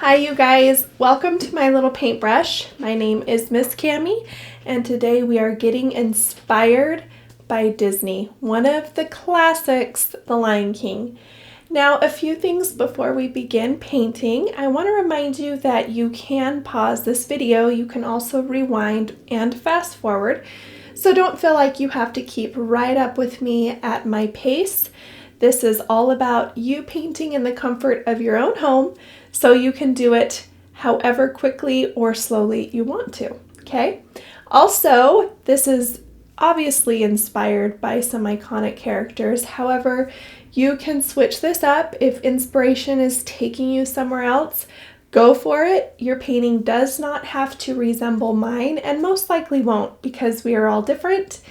Hi you guys, welcome to my little paintbrush. My name is Miss Cami and today we are getting inspired by Disney, one of the classics, The Lion King. Now a few things before we begin painting. I want to remind you that you can pause this video. You can also rewind and fast forward. So don't feel like you have to keep right up with me at my pace. This is all about you painting in the comfort of your own home, so you can do it however quickly or slowly you want to, okay? Also, this is obviously inspired by some iconic characters. However, you can switch this up if inspiration is taking you somewhere else. Go for it. Your painting does not have to resemble mine and most likely won't because we are all different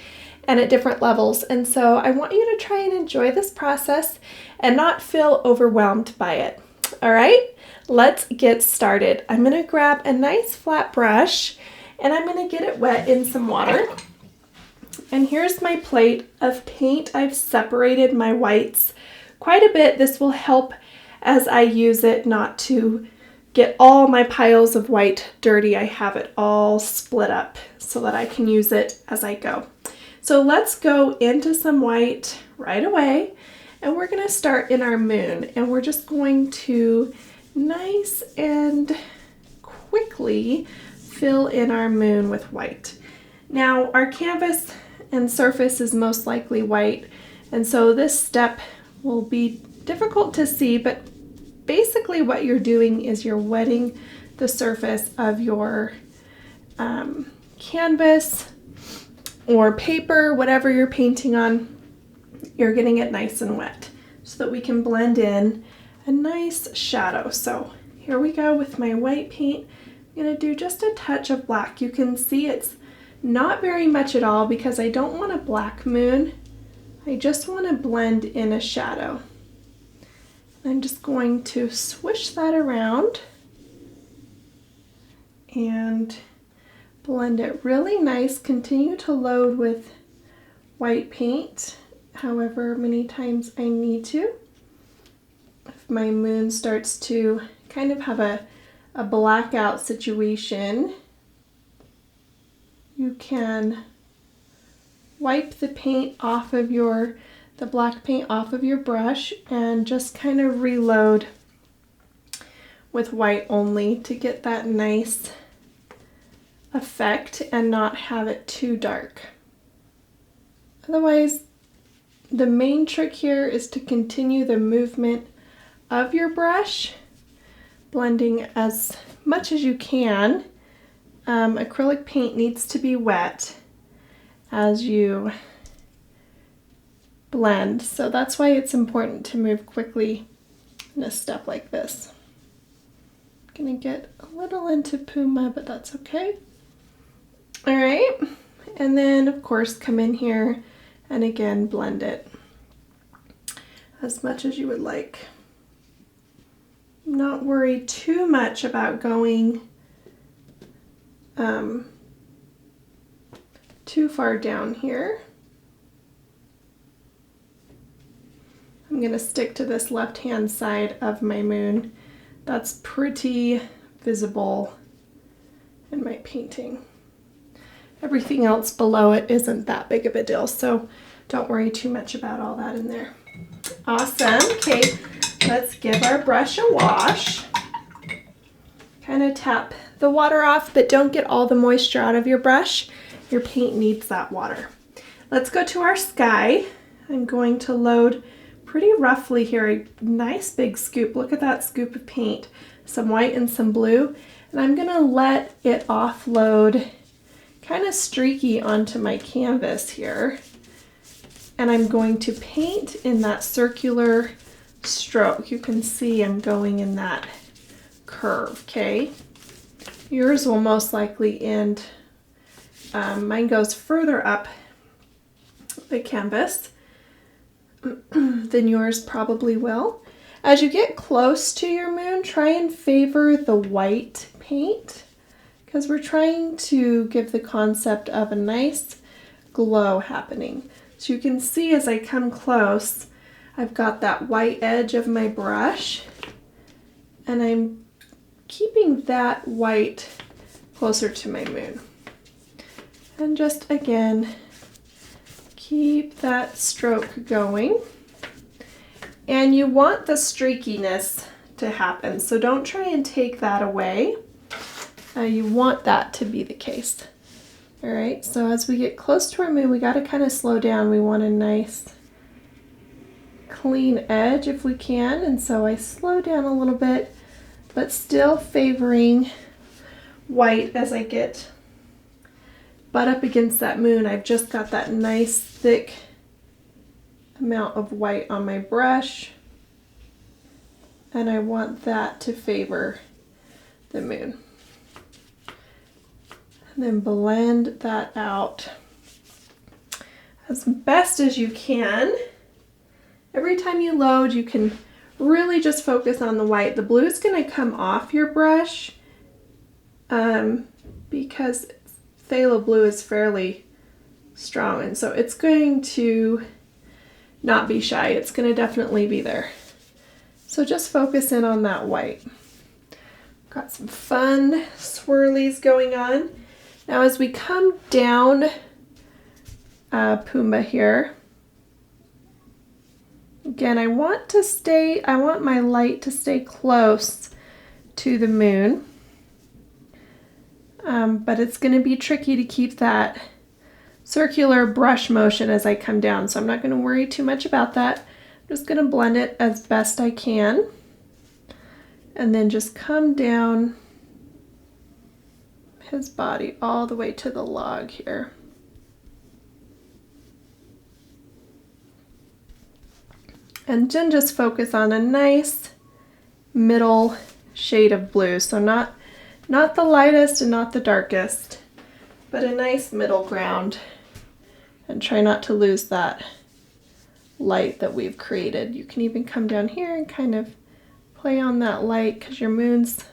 and at different levels. And so I want you to try and enjoy this process and not feel overwhelmed by it. All right, let's get started. I'm gonna grab a nice flat brush and I'm gonna get it wet in some water. And here's my plate of paint. I've separated my whites quite a bit. This will help as I use it not to get all my piles of white dirty. I have it all split up so that I can use it as I go. So let's go into some white right away, and we're going to start in our moon, and we're just going to nice and quickly fill in our moon with white. Now our canvas and surface is most likely white, and so this step will be difficult to see, but basically what you're doing is you're wetting the surface of your canvas or paper, whatever you're painting on. You're getting it nice and wet so that we can blend in a nice shadow. So here we go with my white paint. I'm going to do just a touch of black. You can see it's not very much at all because I don't want a black moon. I just want to blend in a shadow. I'm just going to swish that around and blend it really nice. Continue to load with white paint however many times I need to. If my moon starts to kind of have a blackout situation, you can wipe the paint off of the black paint off of your brush and just kind of reload with white only to get that nice effect and not have it too dark. Otherwise, the main trick here is to continue the movement of your brush, blending as much as you can. Acrylic paint needs to be wet as you blend, so that's why it's important to move quickly in a step like this. I'm gonna get a little into Puma, but that's okay. All right, and then of course come in here and again blend it as much as you would like. Not worry too much about going too far down here. I'm going to stick to this left-hand side of my moon. That's pretty visible in my painting. Everything else below it isn't that big of a deal, so don't worry too much about all that in there. Awesome. Okay, let's give our brush a wash. Kind of tap the water off, but don't get all the moisture out of your brush. Your paint needs that water. Let's go to our sky. I'm going to load pretty roughly here a nice big scoop. Look at that scoop of paint, some white and some blue, and I'm going to let it offload kind of streaky onto my canvas here, and I'm going to paint in that circular stroke. You can see I'm going in that curve, okay? Yours will most likely end, mine goes further up the canvas than yours probably will. As you get close to your moon, try and favor the white paint because we're trying to give the concept of a nice glow happening. So you can see as I come close, I've got that white edge of my brush and I'm keeping that white closer to my moon. And just again, keep that stroke going. And you want the streakiness to happen, so don't try and take that away. You want that to be the case. All right, so as we get close to our moon, we got to kind of slow down. We want a nice clean edge if we can, and so I slow down a little bit, but still favoring white as I get butt up against that moon. I've just got that nice thick amount of white on my brush, and I want that to favor the moon. And then blend that out as best as you can. Every time you load, you can really just focus on the white. The blue is going to come off your brush because phthalo blue is fairly strong, and so it's going to not be shy. It's going to definitely be there. So just focus in on that white. Got some fun swirlies going on. Now as we come down Pumbaa here, again, I want my light to stay close to the moon, but it's going to be tricky to keep that circular brush motion as I come down, so I'm not going to worry too much about that. I'm just going to blend it as best I can, and then just come down his body all the way to the log here. And then just focus on a nice middle shade of blue. So not the lightest and not the darkest, but a nice middle ground. And try not to lose that light that we've created. You can even come down here and kind of play on that light because your moon's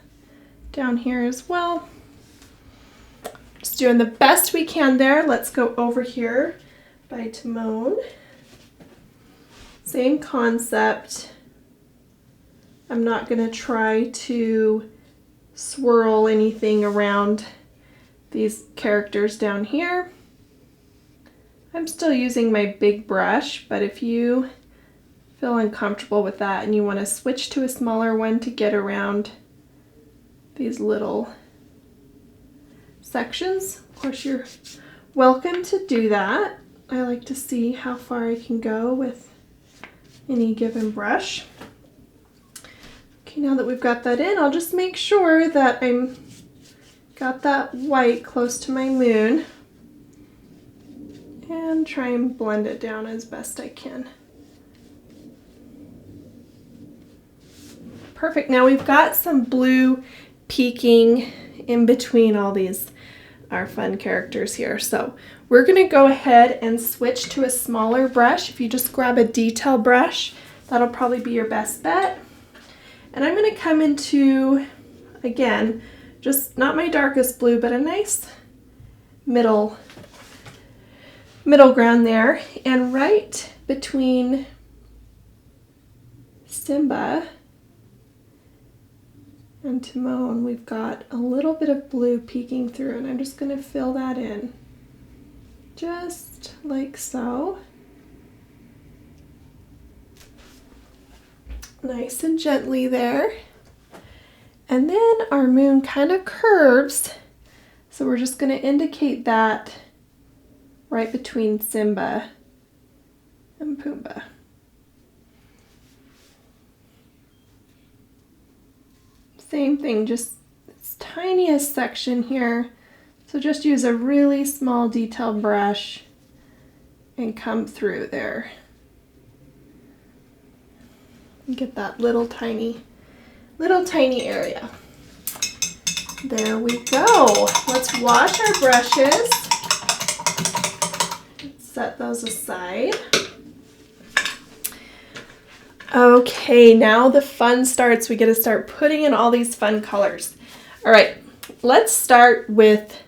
down here as well. Just doing the best we can there. Let's go over here by Timon. Same concept. I'm not going to try to swirl anything around these characters down here. I'm still using my big brush, but if you feel uncomfortable with that and you want to switch to a smaller one to get around these little sections, of course you're welcome to do that. I like to see how far I can go with any given brush. Okay, now that we've got that in, I'll just make sure that I'm got that white close to my moon and try and blend it down as best I can. Perfect. Now we've got some blue peeking in between all these our fun characters here. So we're going to go ahead and switch to a smaller brush. If you just grab a detail brush, that'll probably be your best bet. And I'm going to come into, again, just not my darkest blue, but a nice middle ground there. And right between Simba and Timon, we've got a little bit of blue peeking through, and I'm just going to fill that in, just like so. Nice and gently there. And then our moon kind of curves, so we're just going to indicate that right between Simba and Pumbaa. Same thing, just this tiniest section here. So just use a really small detail brush and come through there. And get that little tiny area. There we go. Let's wash our brushes. Let's set those aside. Okay, now the fun starts. We get to start putting in all these fun colors. All right, let's start with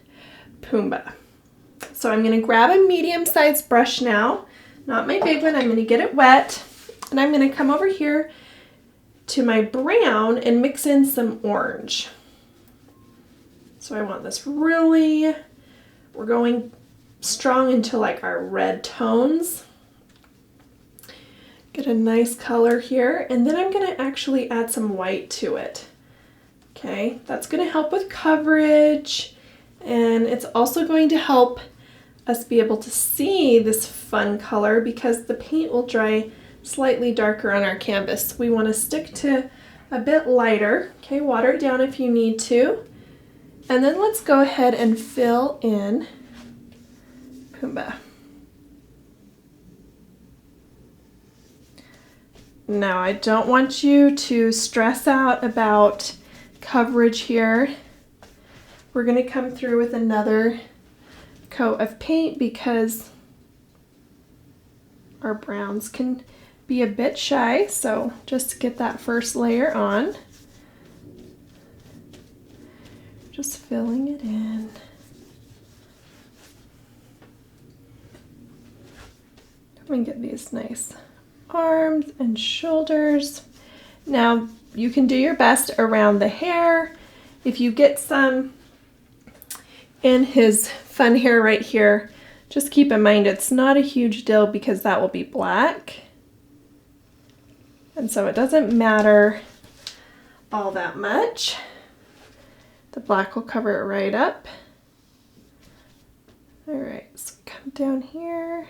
Pumbaa. So I'm going to grab a medium-sized brush now, not my big one. I'm going to get it wet, and I'm going to come over here to my brown and mix in some orange. So I want this really, we're going strong into like our red tones. Get a nice color here, and then I'm going to actually add some white to it. Okay, that's going to help with coverage, and it's also going to help us be able to see this fun color because the paint will dry slightly darker on our canvas. We want to stick to a bit lighter. Okay, water it down if you need to. And then let's go ahead and fill in Pumbaa. Now, I don't want you to stress out about coverage here. We're going to come through with another coat of paint because our browns can be a bit shy, so just get that first layer on. Just filling it in. I'm going to get these nice arms and shoulders. Now you can do your best around the hair. If you get some in his fun hair right here, just keep in mind it's not a huge deal because that will be black. And so it doesn't matter all that much. The black will cover it right up. All right, so come down here.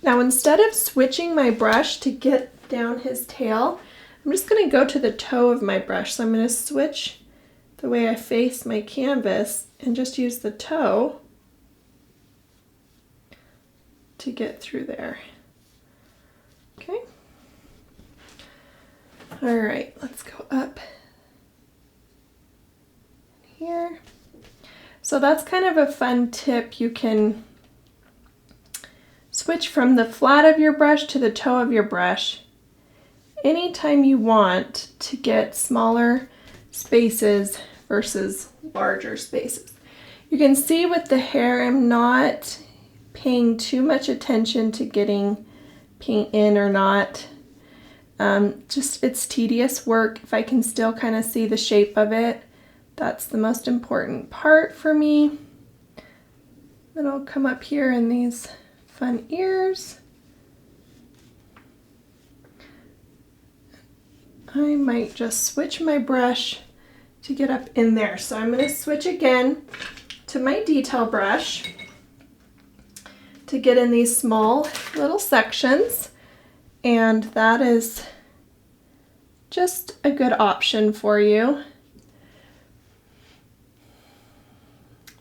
Now instead of switching my brush to get down his tail, I'm just going to go to the toe of my brush. So I'm going to switch the way I face my canvas and just use the toe to get through there. Okay. All right, let's go up here. So that's kind of a fun tip. You can switch from the flat of your brush to the toe of your brush anytime you want to get smaller spaces versus larger spaces. You can see with the hair I'm not paying too much attention to getting paint in or not. Just it's tedious work. If I can still kind of see the shape of it, that's the most important part for me. Then I'll come up here in these fun ears. I might just switch my brush to get up in there. So I'm going to switch again to my detail brush to get in these small little sections, and that is just a good option for you.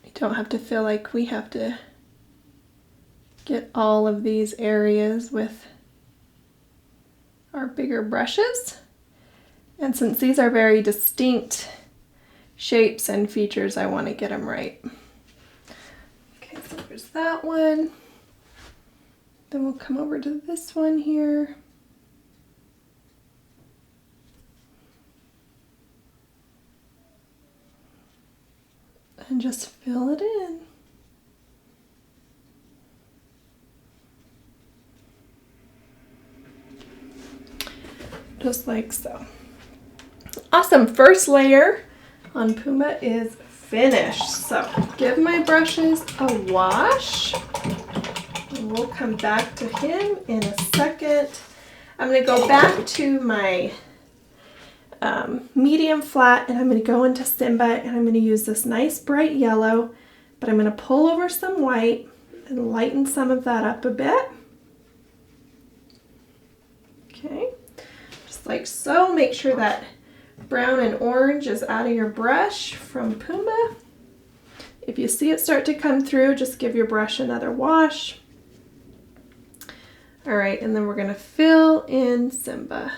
You don't have to feel like we have to get all of these areas with our bigger brushes. And since these are very distinct shapes and features, I want to get them right. Okay, so there's that one. Then we'll come over to this one here. And just fill it in. Just like so. Awesome, first layer on Pumbaa is finished. So give my brushes a wash. And we'll come back to him in a second. I'm going to go back to my medium flat, and I'm going to go into Simba, and I'm going to use this nice bright yellow, but I'm going to pull over some white and lighten some of that up a bit. Okay, just like so. Make sure that brown and orange is out of your brush from Pumbaa. If you see it start to come through, just give your brush another wash. All right, and then we're going to fill in Simba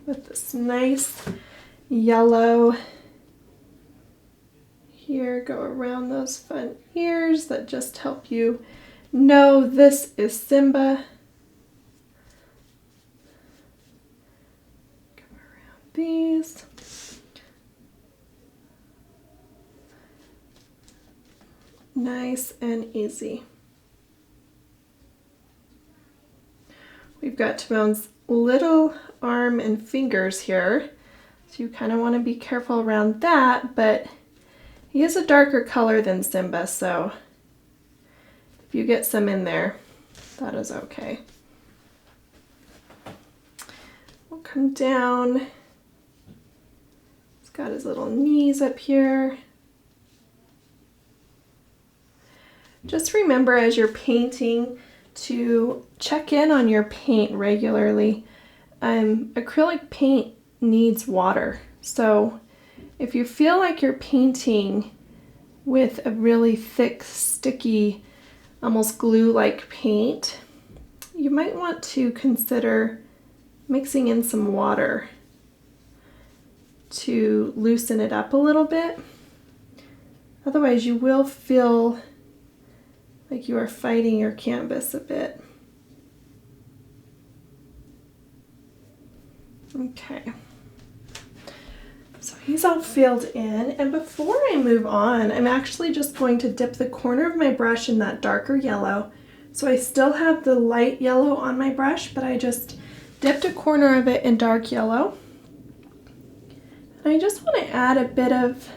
with this nice yellow here. Go around those fun ears that just help you know this is Simba. Go around these. Nice and easy. We've got Timon's little arm and fingers here, So you kind of want to be careful around that, but he is a darker color than Simba, so if you get some in there, that is okay. We'll come down. He's got his little knees up here. Just remember as you're painting to check in on your paint regularly. Acrylic paint needs water, so if you feel like you're painting with a really thick, sticky, almost glue-like paint, you might want to consider mixing in some water to loosen it up a little bit. Otherwise, you will feel like you are fighting your canvas a bit. Okay. So he's all filled in, and before I move on, I'm actually just going to dip the corner of my brush in that darker yellow. So I still have the light yellow on my brush, but I just dipped a corner of it in dark yellow. And I just want to add a bit of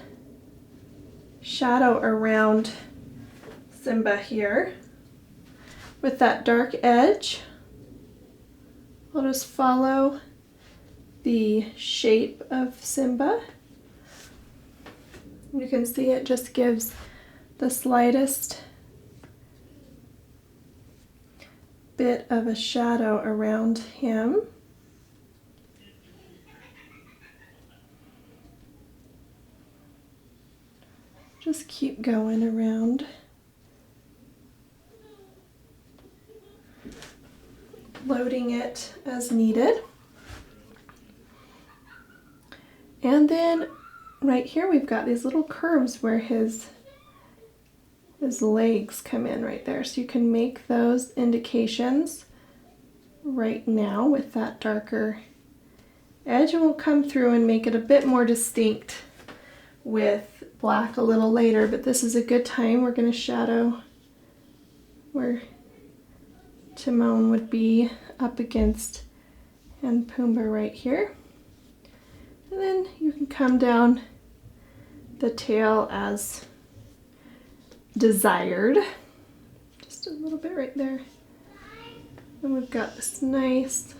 shadow around Simba here with that dark edge. I'll just follow the shape of Simba. You can see it just gives the slightest bit of a shadow around him. Just keep going around. Loading it as needed. And then right here we've got these little curves where his legs come in right there. So you can make those indications right now with that darker edge, and we'll come through and make it a bit more distinct with black a little later, but this is a good time. We're going to shadow where Timon would be up against and Pumbaa right here. And then you can come down the tail as desired. Just a little bit right there. And we've got this nice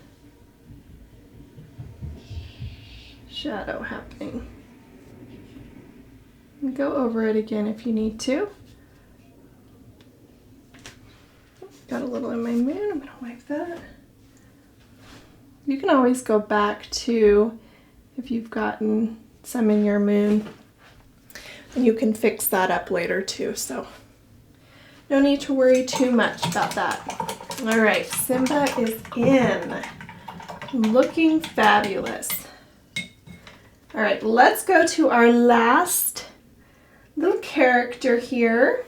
shadow happening. And go over it again if you need to. Got a little in my moon, I'm gonna wipe that. You can always go back to, if you've gotten some in your moon, and you can fix that up later too, so no need to worry too much about that. All right, Simba is in, looking fabulous. All right, let's go to our last little character here.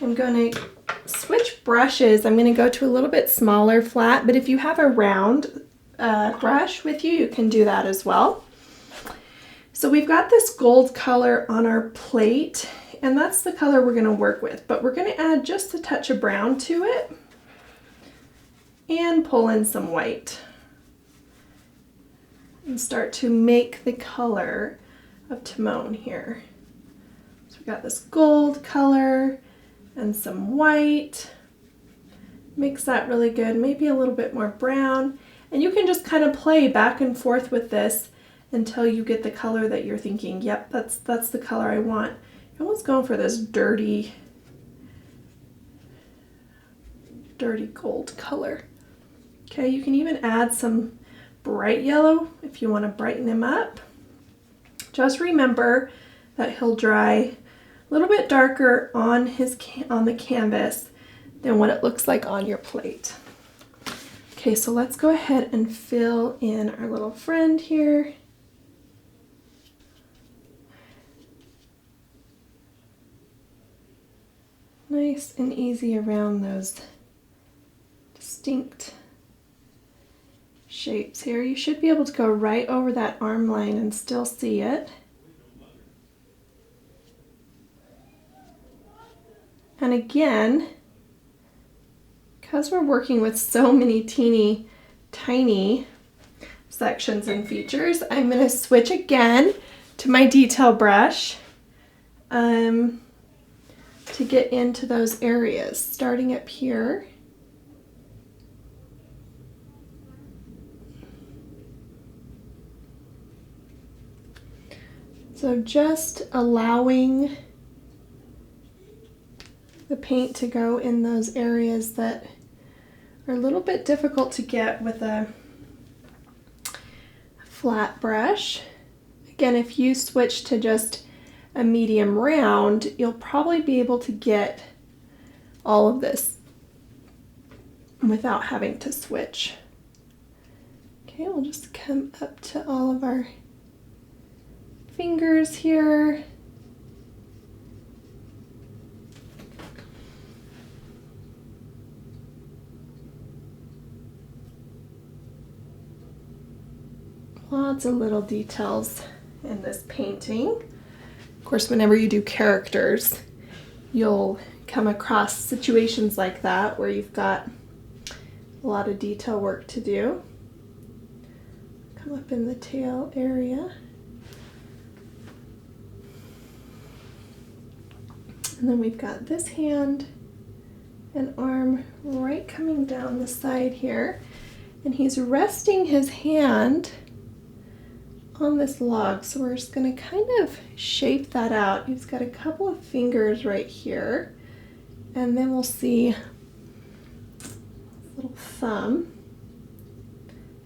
I'm going to switch brushes. I'm going to go to a little bit smaller flat, but if you have a round brush with you, you can do that as well. So we've got this gold color on our plate, and that's the color we're going to work with, but we're going to add just a touch of brown to it and pull in some white and start to make the color of Timon here. So we've got this gold color and some white. Mix that really good, maybe a little bit more brown, and you can just kind of play back and forth with this until you get the color that you're thinking, yep, that's the color I want. You're almost going for this dirty gold color. Okay, you can even add some bright yellow if you want to brighten him up. Just remember that he'll dry a little bit darker on the canvas than what it looks like on your plate. Okay, so let's go ahead and fill in our little friend here. Nice and easy around those distinct shapes here. You should be able to go right over that arm line and still see it. And again, because we're working with so many teeny tiny sections and features. I'm going to switch again to my detail brush to get into those areas, starting up here. So just allowing the paint to go in those areas that are a little bit difficult to get with a flat brush. Again, if you switch to just a medium round, you'll probably be able to get all of this without having to switch. Okay, we'll just come up to all of our fingers here. Lots of little details in this painting. Of course, whenever you do characters, you'll come across situations like that where you've got a lot of detail work to do. Come up in the tail area. And then we've got this hand and arm right coming down the side here. And he's resting his hand on this log, so we're just going to kind of shape that out. He's got a couple of fingers right here, and then we'll see little thumb,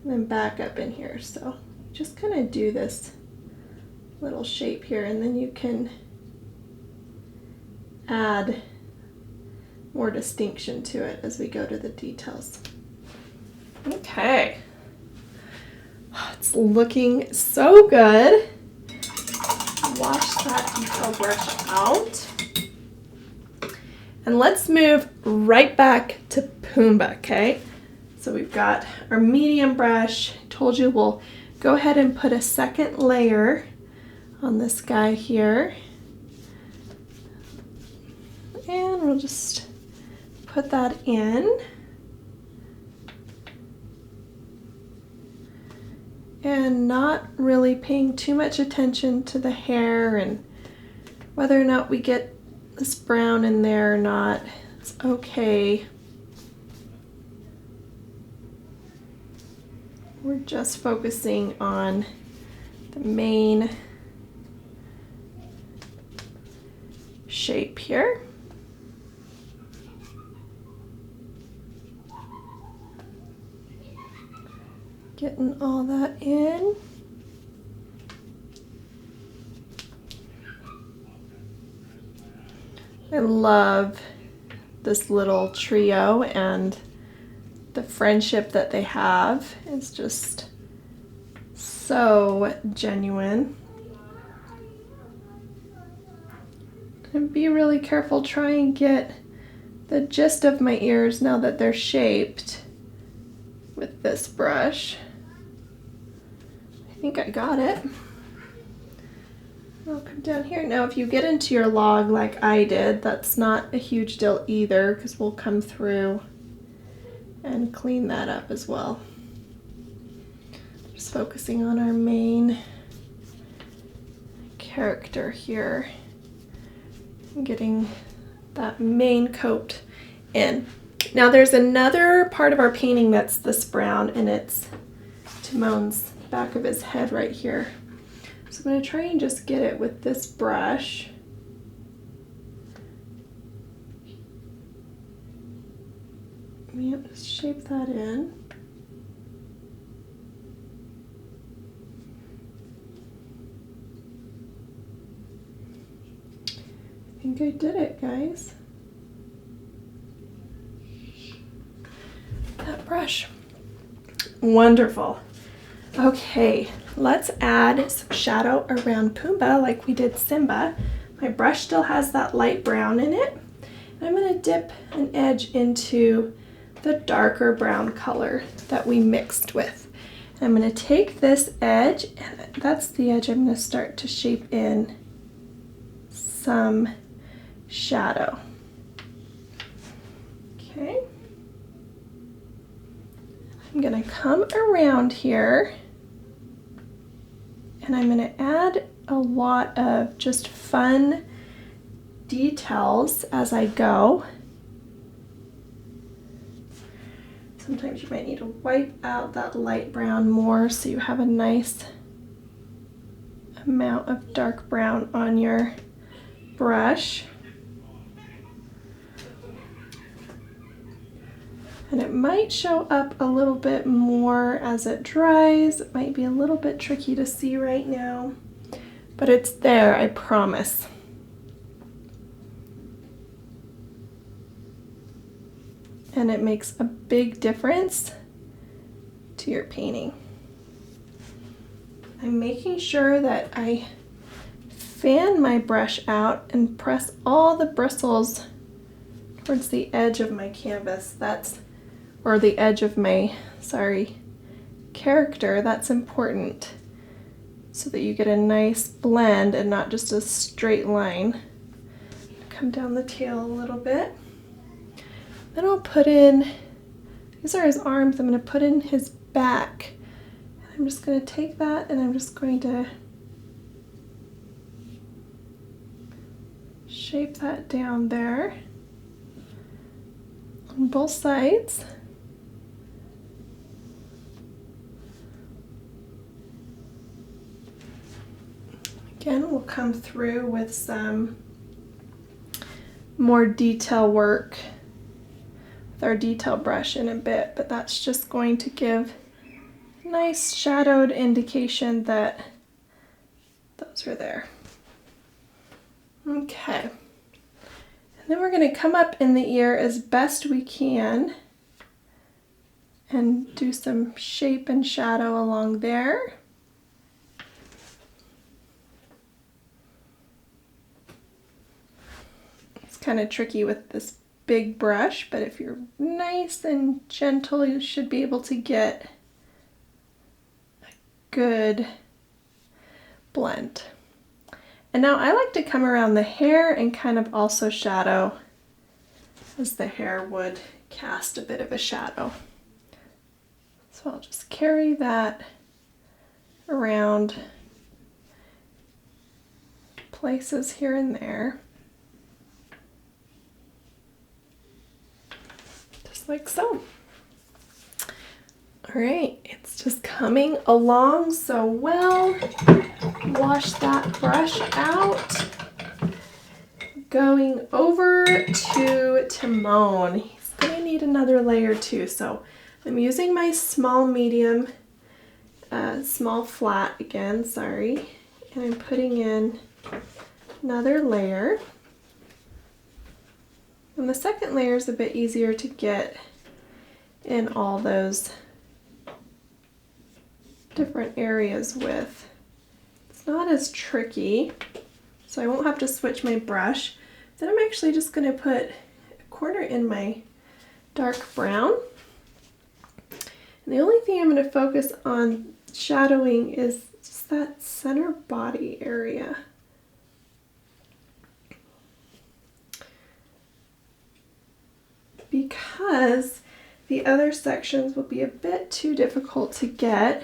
and then back up in here. So just kind of do this little shape here, and then you can add more distinction to it as we go to the details. Okay. It's looking so good. Wash that detail brush out. And let's move right back to Pumbaa, okay? So we've got our medium brush. I told you we'll go ahead and put a second layer on this guy here. And we'll just put that in. And not really paying too much attention to the hair and whether or not we get this brown in there or not. It's okay. We're just focusing on the main shape here. Getting all that in. I love this little trio, and the friendship that they have is just so genuine. And be really careful, try and get the gist of my ears now that they're shaped with this brush. I think I got it. I'll come down here. Now if you get into your log like I did, that's not a huge deal either, because we'll come through and clean that up as well. Just focusing on our main character here and getting that main coat in. Now there's another part of our painting that's this brown, and it's Timon's back of his head right here. So I'm going to try and just get it with this brush. Yep, just shape that in. I think I did it, guys. That brush. Wonderful. Okay, let's add some shadow around Pumbaa like we did Simba. My brush still has that light brown in it. I'm going to dip an edge into the darker brown color that we mixed with. I'm going to take this edge, and that's the edge I'm going to start to shape in some shadow. Okay. I'm going to come around here And I'm going to add a lot of just fun details as I go. Sometimes you might need to wipe out that light brown more so you have a nice amount of dark brown on your brush. And it might show up a little bit more as it dries. It might be a little bit tricky to see right now, but it's there, I promise. And it makes a big difference to your painting. I'm making sure that I fan my brush out and press all the bristles towards the edge of my canvas. Or the edge of my, character. That's important so that you get a nice blend and not just a straight line. Come down the tail a little bit. Then I'll put in, these are his arms, I'm going to put in his back. I'm just going to take that and I'm just going to shape that down there on both sides. Again, we'll come through with some more detail work with our detail brush in a bit, but that's just going to give a nice shadowed indication that those are there. Okay. And then we're going to come up in the ear as best we can and do some shape and shadow along there. Kind of tricky with this big brush, but if you're nice and gentle, you should be able to get a good blend. And now I like to come around the hair and kind of also shadow, as the hair would cast a bit of a shadow. So I'll just carry that around places here and there. Like so. All right, it's just coming along so well. Wash that brush out. Going over to Timon. He's gonna need another layer too, so I'm using my small medium, small flat again, and I'm putting in another layer. And the second layer is a bit easier to get in all those different areas with. It's not as tricky, so I won't have to switch my brush. Then I'm actually just going to put a quarter in my dark brown. And the only thing I'm going to focus on shadowing is just that center body area. Because the other sections will be a bit too difficult to get,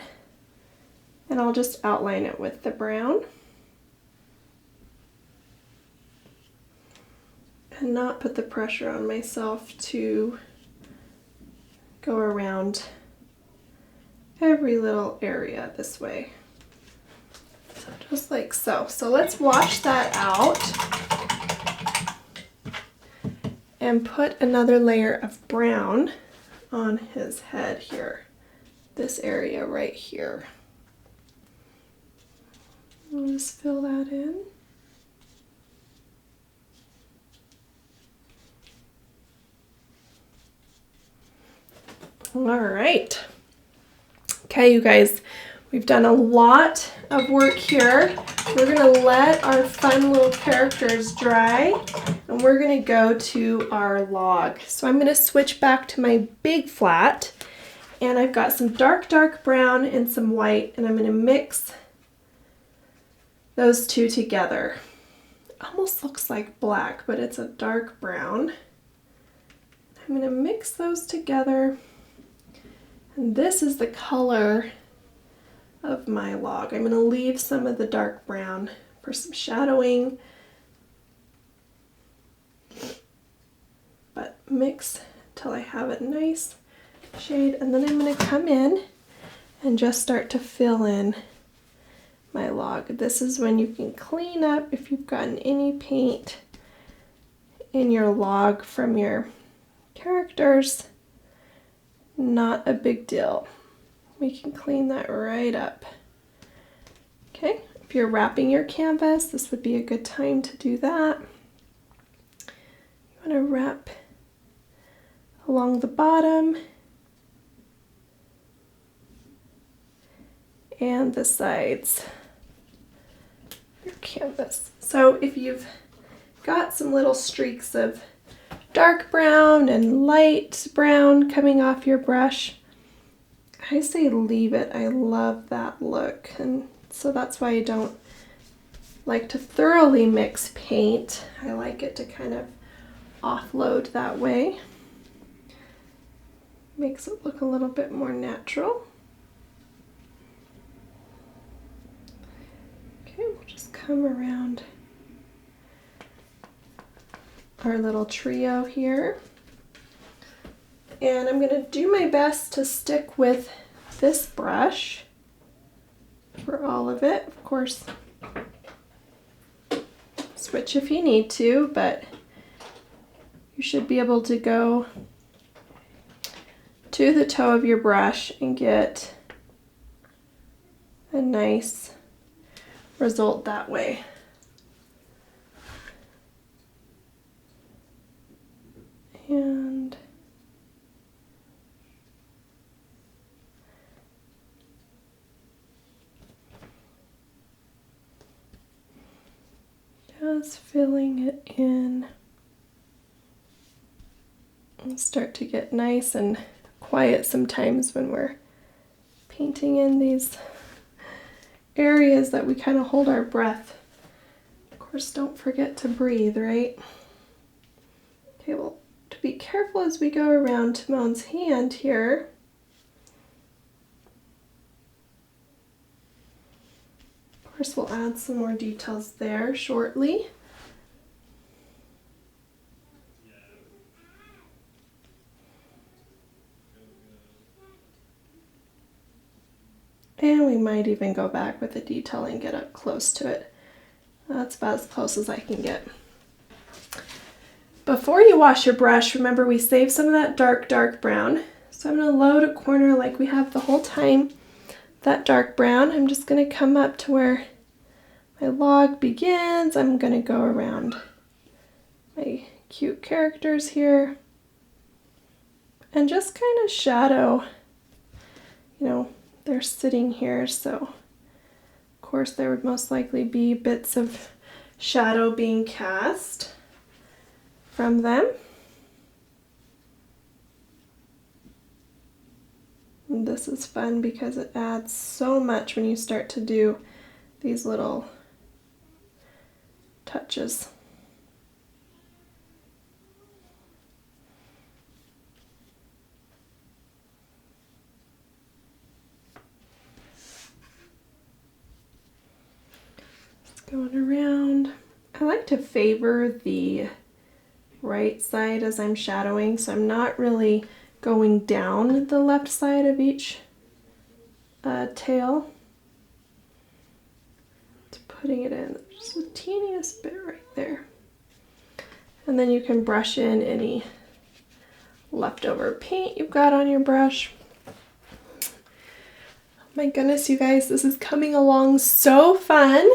and I'll just outline it with the brown and not put the pressure on myself to go around every little area this way. So just like so. So let's wash that out and put another layer of brown on his head here, this area right here. I'll just fill that in. All right. Okay, you guys, we've done a lot of work here. We're gonna let our fun little characters dry, and we're gonna go to our log. So I'm gonna switch back to my big flat, and I've got some dark brown and some white, and I'm gonna mix those two together. Almost looks like black, but it's a dark brown. I'm gonna mix those together, and this is the color of my log. I'm going to leave some of the dark brown for some shadowing, but mix till I have a nice shade, and then I'm going to come in and just start to fill in my log. This is when you can clean up if you've gotten any paint in your log from your characters. Not a big deal. We can clean that right up. Okay, if you're wrapping your canvas, this would be a good time to do that. You want to wrap along the bottom and the sides of your canvas. So if you've got some little streaks of dark brown and light brown coming off your brush, I say leave it. I love that look, and so that's why I don't like to thoroughly mix paint. I like it to kind of offload that way. Makes it look a little bit more natural. Okay, we'll just come around our little trio here. And I'm going to do my best to stick with this brush for all of it. Of course, switch if you need to, but you should be able to go to the toe of your brush and get a nice result that way. And just filling it in and start to get nice and quiet sometimes when we're painting in these areas that we kind of hold our breath. Of course, don't forget to breathe, right? Okay, well, to be careful as we go around Timon's hand here. Of course, we'll add some more details there shortly. And we might even go back with the detail and get up close to it. That's about as close as I can get. Before you wash your brush, remember we saved some of that dark brown. So I'm going to load a corner like we have the whole time. That dark brown, I'm just going to come up to where my log begins. I'm going to go around my cute characters here and just kind of shadow, you know, they're sitting here, so of course there would most likely be bits of shadow being cast from them. And this is fun because it adds so much when you start to do these little touches. Going around. I like to favor the right side as I'm shadowing, so I'm not really going down the left side of each tail. Just putting it in just the teeniest bit right there. And then you can brush in any leftover paint you've got on your brush. My goodness, you guys, this is coming along so fun.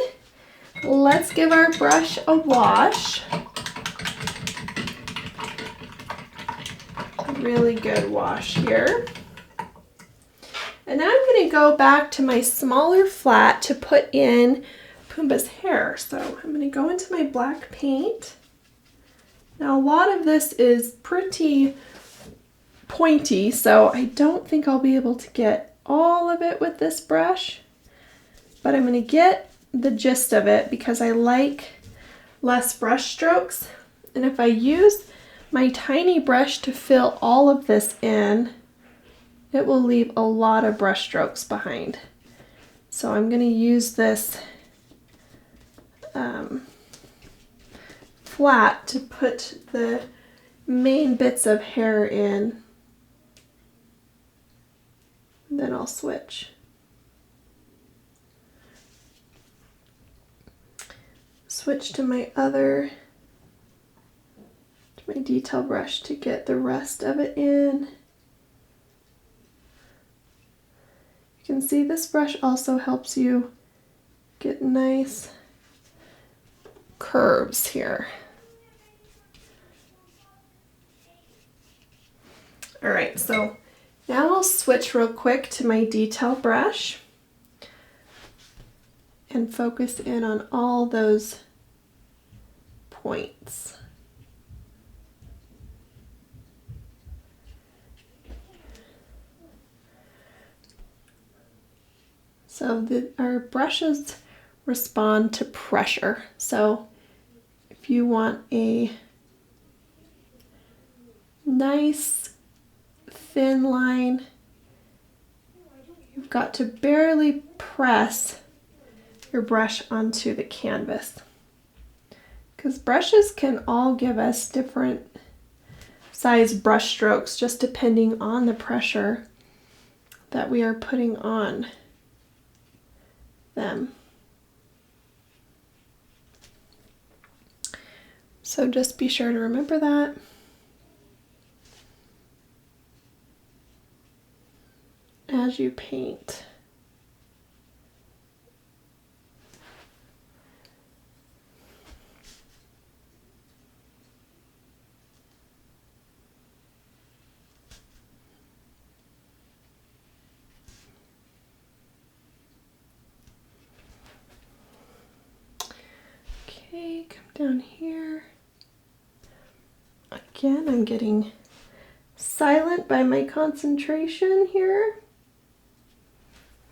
Let's give our brush a wash. A really good wash here. And now I'm going to go back to my smaller flat to put in Pumbaa's hair. So I'm going to go into my black paint. Now a lot of this is pretty pointy, so I don't think I'll be able to get all of it with this brush, but I'm going to get the gist of it because I like less brush strokes. And if I use my tiny brush to fill all of this in, it will leave a lot of brush strokes behind. So I'm going to use this flat to put the main bits of hair in. Then I'll switch. Switch to my detail brush to get the rest of it in. You can see this brush also helps you get nice curves here. All right, so now I'll switch real quick to my detail brush and focus in on all those points. So our brushes respond to pressure. So if you want a nice thin line, you've got to barely press your brush onto the canvas, because brushes can all give us different size brush strokes just depending on the pressure that we are putting on them. So just be sure to remember that. As you paint. Okay, come down here. Again, I'm getting silent by my concentration here.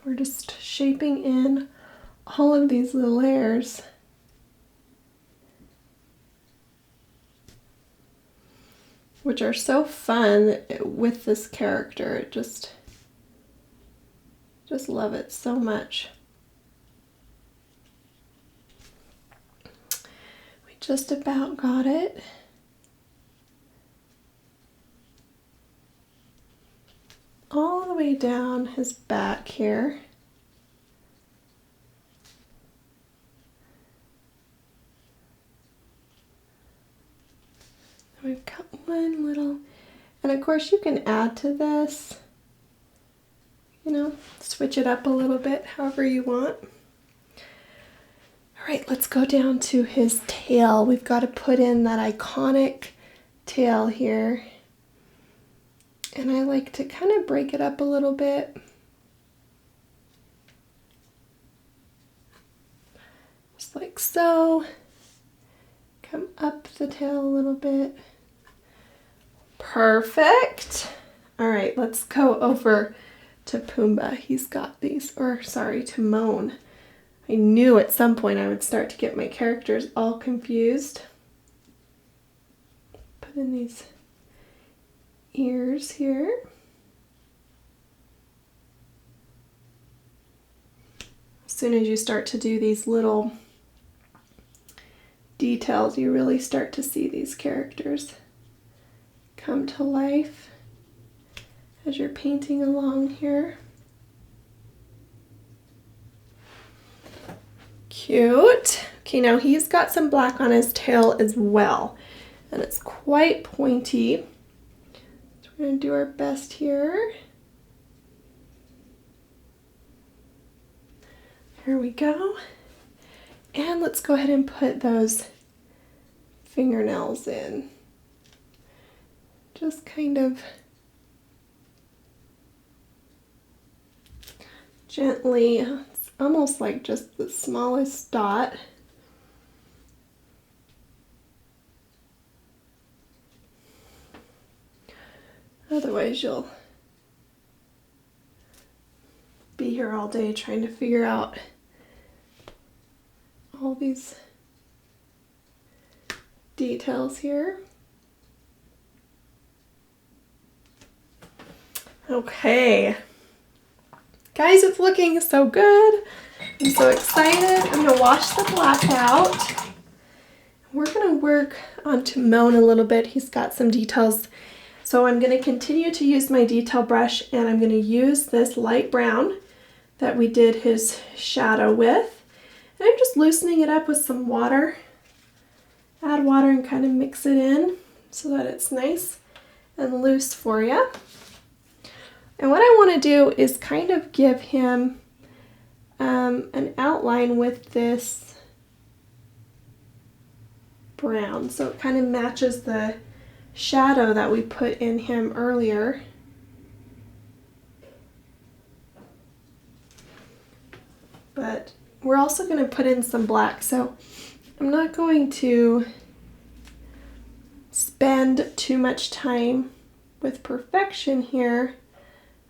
We're just shaping in all of these little layers. Which are so fun with this character. Just love it so much. We just about got it. All the way down his back here. We've got one little, and of course you can add to this, you know, switch it up a little bit however you want. All right, let's go down to his tail. We've got to put in that iconic tail here. And I like to kind of break it up a little bit. Just like so. Come up the tail a little bit. Perfect. All right, let's go over to Pumbaa. He's got these, or sorry, Timon. I knew at some point I would start to get my characters all confused. Put in these ears here. As soon as you start to do these little details, you really start to see these characters come to life as you're painting along here. Cute. Okay, now he's got some black on his tail as well, and it's quite pointy. We're going to do our best here. Here we go. And let's go ahead and put those fingernails in. Just kind of gently. It's almost like just the smallest dot. Otherwise you'll be here all day trying to figure out all these details here. Okay, Guys, it's looking so good. I'm so excited. I'm gonna wash the black out. We're gonna work on Timon a little bit. He's got some details. So I'm gonna continue to use my detail brush, and I'm gonna use this light brown that we did his shadow with. And I'm just loosening it up with some water. Add water and kind of mix it in so that it's nice and loose for you. And what I want to do is kind of give him an outline with this brown, so it kind of matches the shadow that we put in him earlier. But we're also going to put in some black, so I'm not going to spend too much time with perfection here.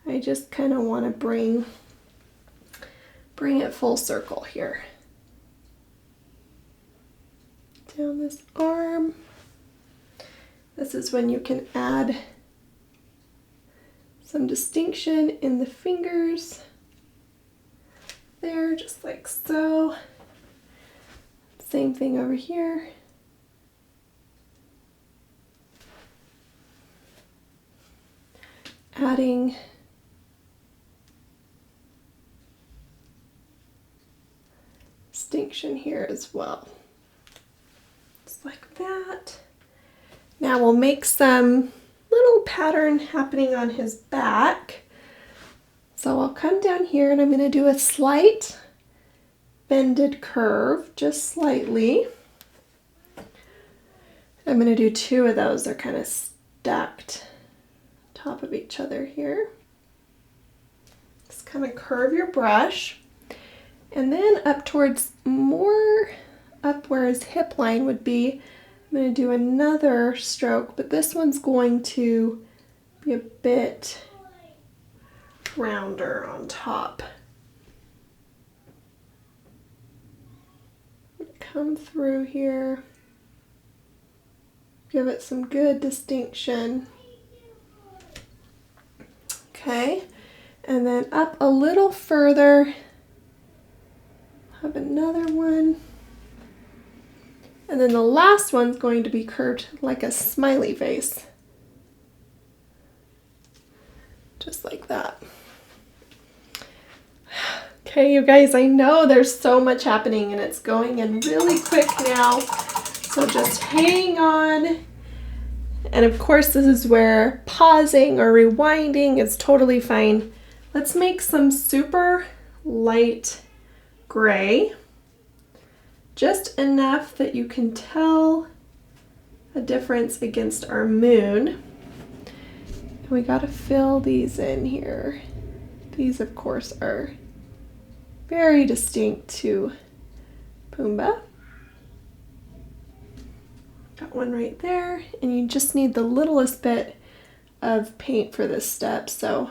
I just kind of want to bring it full circle here. Down this arm. This is when you can add some distinction in the fingers. There, just like so. Same thing over here. Adding distinction here as well. Just like that. Now we'll make some little pattern happening on his back. So I'll come down here and I'm going to do a slight bended curve, just slightly. I'm going to do two of those. They're kind of stacked on top of each other here. Just kind of curve your brush. And then up towards more up where his hip line would be, I'm going to do another stroke, but this one's going to be a bit rounder on top. Come through here, give it some good distinction. Okay, and then up a little further, have another one. And then the last one's going to be curved like a smiley face. Just like that. Okay, you guys, I know there's so much happening and it's going in really quick now. So just hang on. And of course, this is where pausing or rewinding is totally fine. Let's make some super light gray. Just enough that you can tell a difference against our moon. And we got to fill these in here. These, of course, are very distinct to Pumbaa. Got one right there, and you just need the littlest bit of paint for this step, so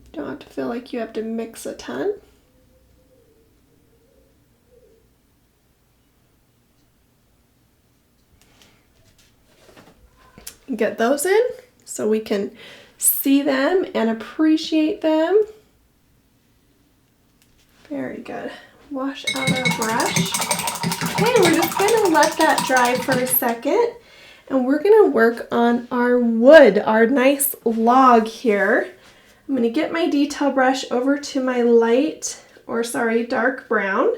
you don't have to feel like you have to mix a ton. Get those in so we can see them and appreciate them. Very good. Wash out our brush. Okay, we're just going to let that dry for a second, and we're going to work on our wood, our nice log here. I'm going to get my detail brush over to my dark brown,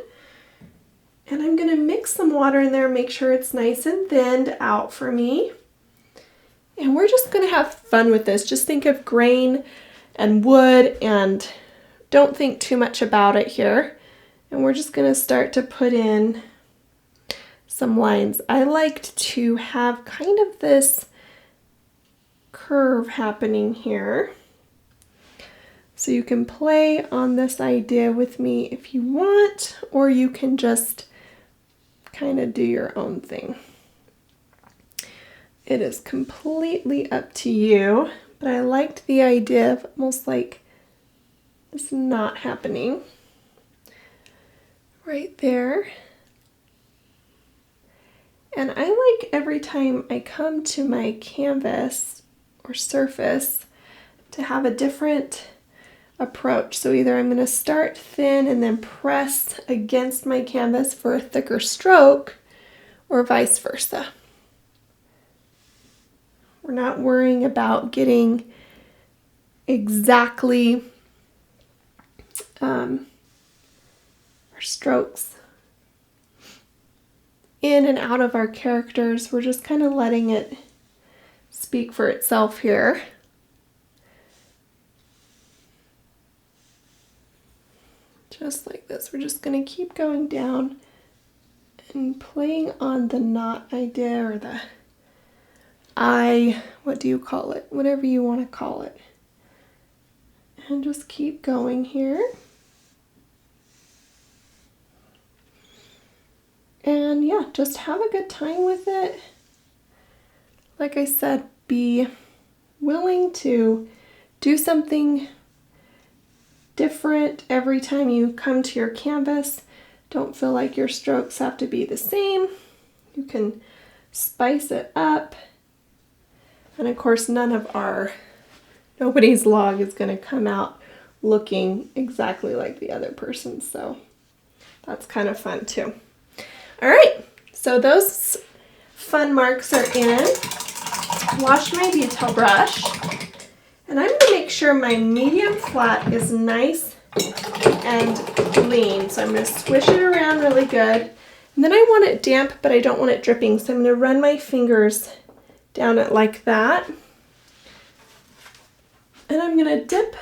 and I'm going to mix some water in there, make sure it's nice and thinned out for me. And we're just going to have fun with this. Just think of grain and wood and don't think too much about it here. And we're just going to start to put in some lines. I liked to have kind of this curve happening here. So you can play on this idea with me if you want, or you can just kind of do your own thing. It is completely up to you, but I liked the idea of almost like this not happening right there. And I like every time I come to my canvas or surface to have a different approach. So either I'm going to start thin and then press against my canvas for a thicker stroke, or vice versa. We're not worrying about getting exactly our strokes in and out of our characters. We're just kind of letting it speak for itself here. Just like this. We're just going to keep going down and playing on the knot idea, or the eye, what do you call it? Whatever you want to call it. And just keep going here. And yeah, just have a good time with it. Like I said, be willing to do something different every time you come to your canvas. Don't feel like your strokes have to be the same. You can spice it up. And of course, nobody's log is going to come out looking exactly like the other person's, so that's kind of fun too. All right, so those fun marks are in. Wash my detail brush, and I'm going to make sure my medium flat is nice and clean. So I'm going to swish it around really good. And then I want it damp, but I don't want it dripping. So I'm going to run my fingers down it like that. And I'm going to dip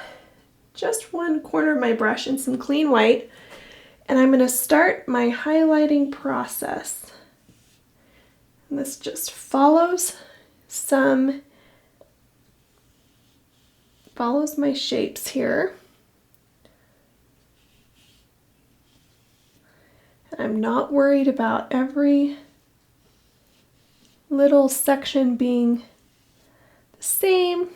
just one corner of my brush in some clean white. And I'm going to start my highlighting process. And this just follows my shapes here. And I'm not worried about every little section being the same,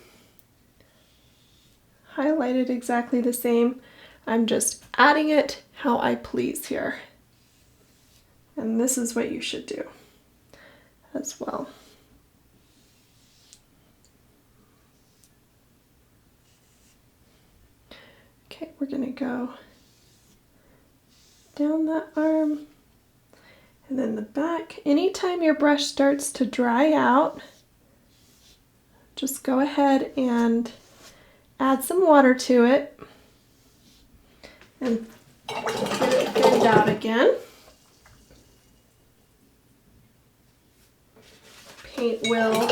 highlighted exactly the same. I'm just adding it how I please here. And this is what you should do as well. Okay, we're going to go down that arm and then the back. Anytime your brush starts to dry out, just go ahead and add some water to it and get it thinned out again. Paint will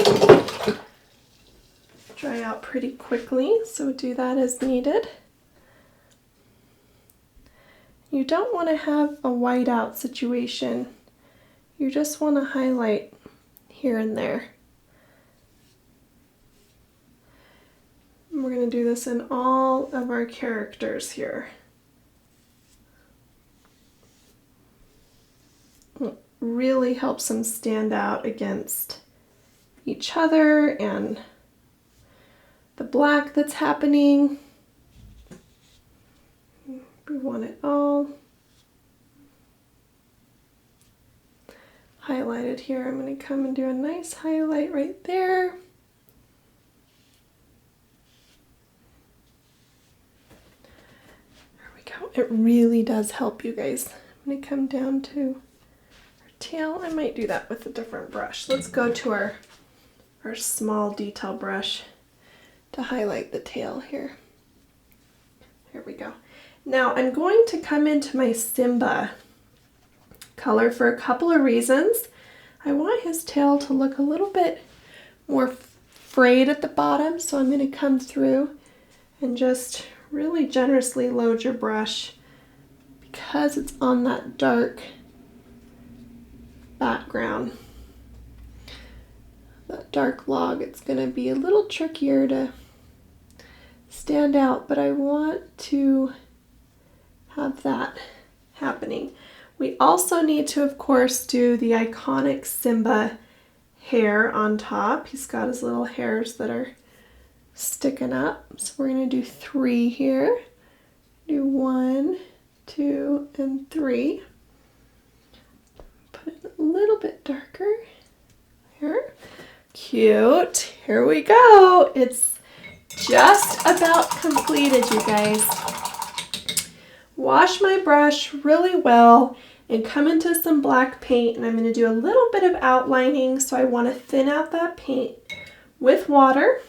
dry out pretty quickly, so do that as needed. You don't want to have a whiteout situation. You just want to highlight here and there. And we're going to do this in all of our characters here. It really helps them stand out against each other and the black that's happening. We want it all highlighted here. I'm going to come and do a nice highlight right there. There we go. It really does help, you guys. I'm going to come down to our tail. I might do that with a different brush. Let's go to our small detail brush to highlight the tail here. Here we go. Now I'm going to come into my Simba color for a couple of reasons. I want his tail to look a little bit more frayed at the bottom, so I'm going to come through and just really generously load your brush because it's on that dark background. That dark log, it's going to be a little trickier to stand out, but I want to have that happening. We also need to, of course, do the iconic Simba hair on top. He's got his little hairs that are sticking up. So we're going to do 3 here. Do 1, 2, and 3. Put it a little bit darker here. Cute. Here we go. It's just about completed, you guys. Wash my brush really well and come into some black paint, and I'm going to do a little bit of outlining, so I want to thin out that paint with water.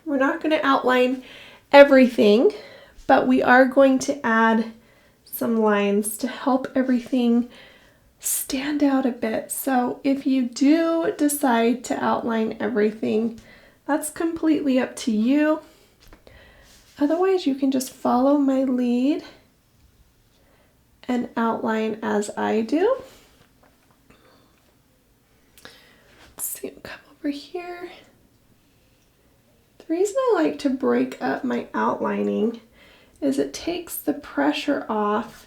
We're not going to outline everything, but we are going to add some lines to help everything stand out a bit. So if you do decide to outline everything, that's completely up to you. Otherwise, you can just follow my lead and outline as I do. Let's see, come over here. The reason I like to break up my outlining is it takes the pressure off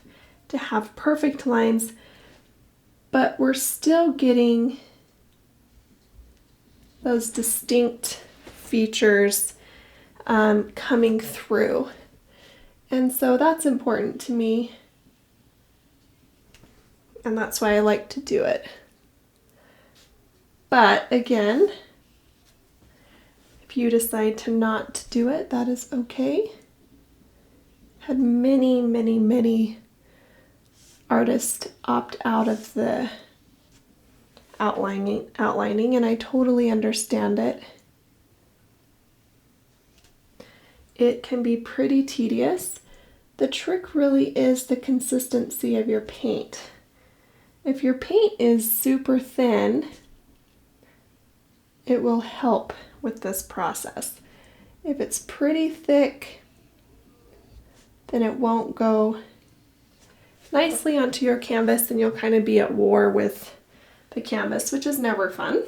to have perfect lines, but we're still getting those distinct features coming through. And so that's important to me. And that's why I like to do it. But again, if you decide to not do it, that is okay. Had many artists opt out of the outlining, and I totally understand it. It can be pretty tedious. The trick really is the consistency of your paint. If your paint is super thin, it will help with this process. If it's pretty thick, then it won't go nicely onto your canvas, and you'll kind of be at war with the canvas, which is never fun.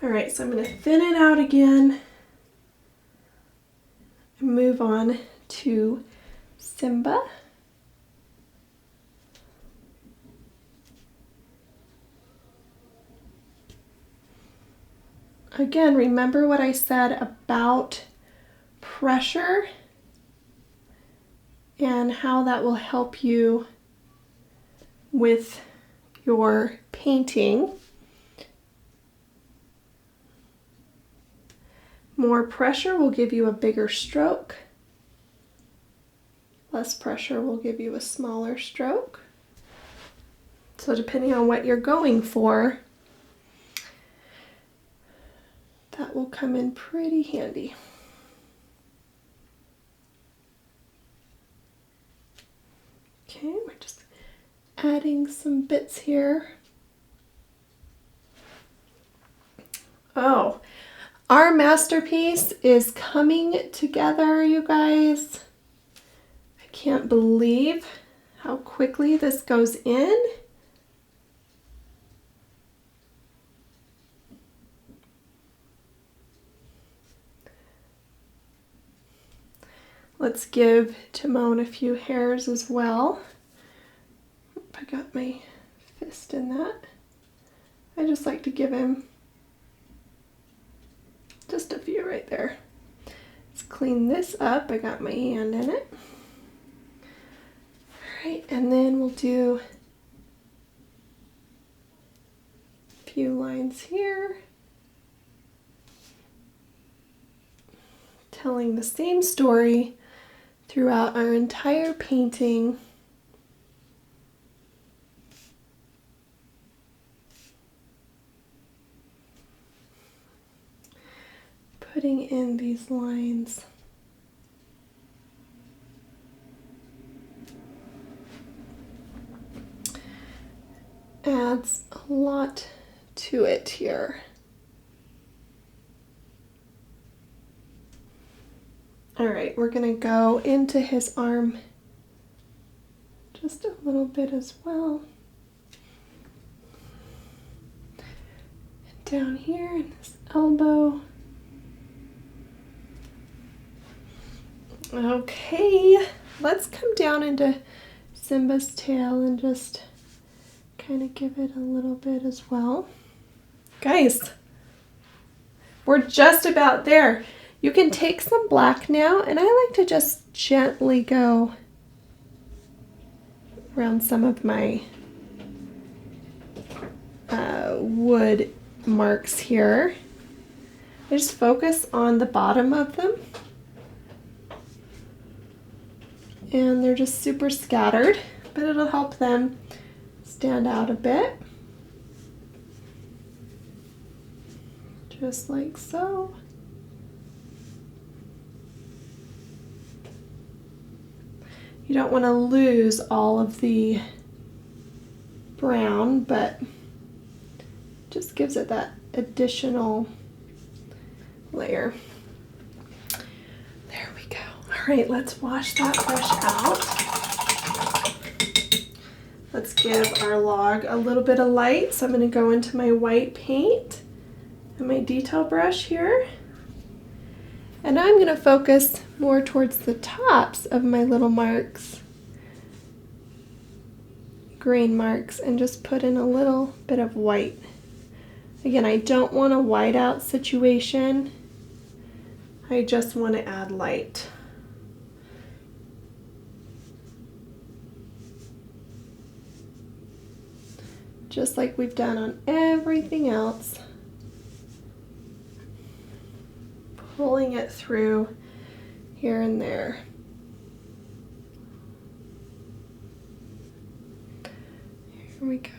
All right, so I'm going to thin it out again and move on to Simba. Again, remember what I said about pressure and how that will help you with your painting. More pressure will give you a bigger stroke. Less pressure will give you a smaller stroke. So depending on what you're going for, that will come in pretty handy. Okay, we're just adding some bits here. Oh, our masterpiece is coming together, you guys. I can't believe how quickly this goes in. Let's give Timon a few hairs as well. I got my fist in that. I just like to give him just a few right there. Let's clean this up. I got my hand in it. All right, and then we'll do a few lines here, telling the same story throughout our entire painting. Putting in these lines. Adds a lot to it here. All right, we're gonna go into his arm just a little bit as well. And down here in his elbow. Okay, let's come down into Simba's tail and just kind of give it a little bit as well. Guys, we're just about there. You can take some black now, and I like to just gently go around some of my wood marks here. I just focus on the bottom of them. And they're just super scattered, but it'll help them stand out a bit. Just like so. You don't want to lose all of the brown, but just gives it that additional layer. There we go. All right, let's wash that brush out. Let's give our log a little bit of light. So I'm going to go into my white paint and my detail brush here. And I'm going to focus more towards the tops of my little marks, grain marks, and just put in a little bit of white. Again, I don't want a whiteout situation. I just want to add light. Just like we've done on everything else. Pulling it through here and there. Here we go.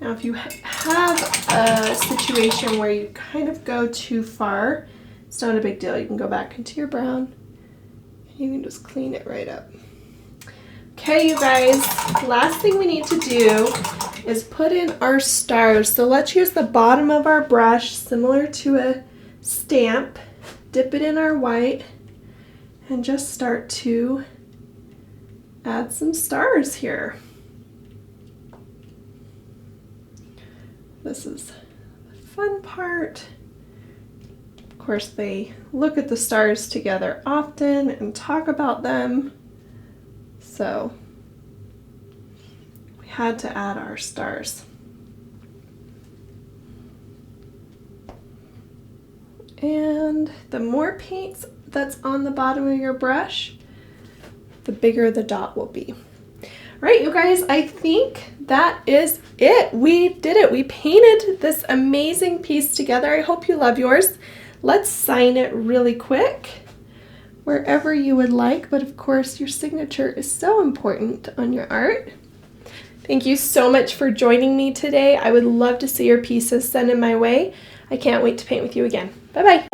Now if you have a situation where you kind of go too far, it's not a big deal. You can go back into your brown and you can just clean it right up. Okay, you guys, last thing we need to do is put in our stars. So let's use the bottom of our brush, similar to a stamp, dip it in our white, and just start to add some stars here. This is the fun part. Of course, they look at the stars together often and talk about them. So we had to add our stars. And the more paint that's on the bottom of your brush, the bigger the dot will be. All right, you guys, I think that is it. We did it. We painted this amazing piece together. I hope you love yours. Let's sign it really quick wherever you would like, but of course your signature is so important on your art. Thank you so much for joining me today. I would love to see your pieces sent in my way. I can't wait to paint with you again. Bye-bye.